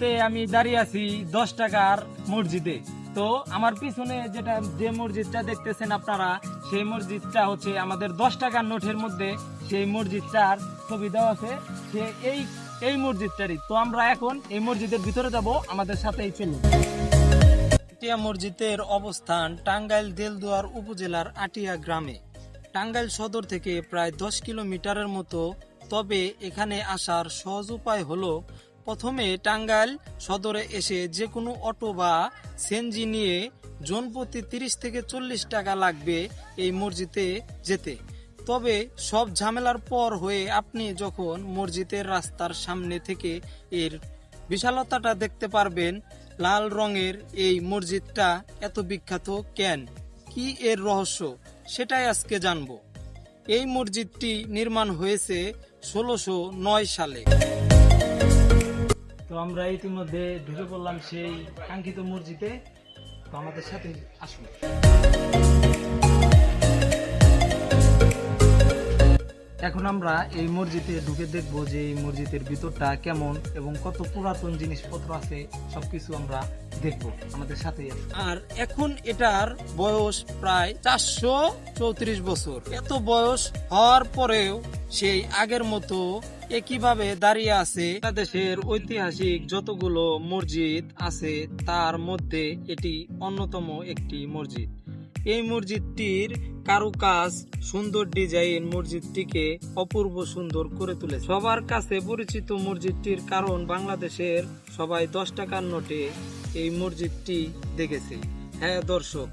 মুহূর্তে আমি দাঁড়িয়ে আছি 10 টাকার মসজিদে। তো আমার পিছনে যে মসজিদটা দেখতেছেন আপনারা, সেই মসজিদটা হচ্ছে আমাদের 10 টাকার নোটের মধ্যে সেই মসজিদটার ছবি দেওয়া আছে। সে এই মসজিদটারই। তো আমরা এখন এই মসজিদের ভিতরে যাব, আমাদের সাথেই চলুন। আটিয়া মসজিদের অবস্থান টাঙ্গাইল দেলদুয়ার উপজেলার আটিয়া গ্রামে। টাঙ্গাইল সদর থেকে প্রায় 10 কিলোমিটারের মতো। তবে এখানে আসার সহজ উপায় হলো প্রথমে টাঙ্গাইল সদরে এসে যে কোনো অটো বা সিএনজি নিয়ে জনপ্রতি 30 থেকে 40 টাকা লাগবে এই মসজিদে যেতে। তবে সব ঝামেলার পর হয়ে আপনি যখন মসজিদের রাস্তার সামনে থেকে এর বিশালতাটা দেখতে পারবেন। লাল রঙের এই মসজিদটা এত বিখ্যাত কেন, কি এর রহস্য, সেটাই আজকে জানবো। এই মসজিদটি নির্মাণ হয়েছে 1609 সালে। তো আমরা ইতিমধ্যে ঢুকে পড়লাম সেই কাঙ্ক্ষিত মসজিদে। তো আমাদের সাথে আসুন। এখন আমরা এই মসজিদে ঢুকে দেখবো যে এই মসজিদের ভিতরটা কেমন এবং কত পুরাতন জিনিসপত্র আছে, সবকিছু আমরা দেখবো। আমাদের সাথেই আসুন। আর এখন এটার বয়স প্রায় 434 বছর। এত বয়স হওয়ার পরেও সেই আগের মতো একইভাবে দাঁড়িয়ে আছে। বাংলাদেশের ঐতিহাসিক যতগুলো মসজিদ আছে তার মধ্যে এটি অন্যতম একটি মসজিদ। এই মসজিদটির কারুকাজ, সুন্দর ডিজাইন মসজিদটিকে অপূর্ব সুন্দর করে তুলেছে। সবার কাছে পরিচিত মসজিদটির কারণ বাংলাদেশের সবাই 10 টাকার নোটে এই মসজিদটি দেখেছে। হ্যাঁ দর্শক,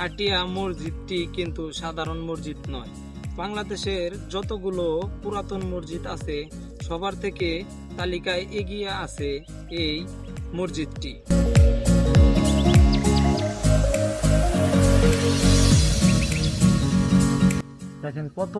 আটিয়া মসজিদটি কিন্তু সাধারণ মসজিদ নয়। বাংলাদেশের যতগুলো পুরাতন মসজিদ আছে সবার থেকে তালিকায় এগিয়ে আছে এই মসজিদটি। দেখেন কত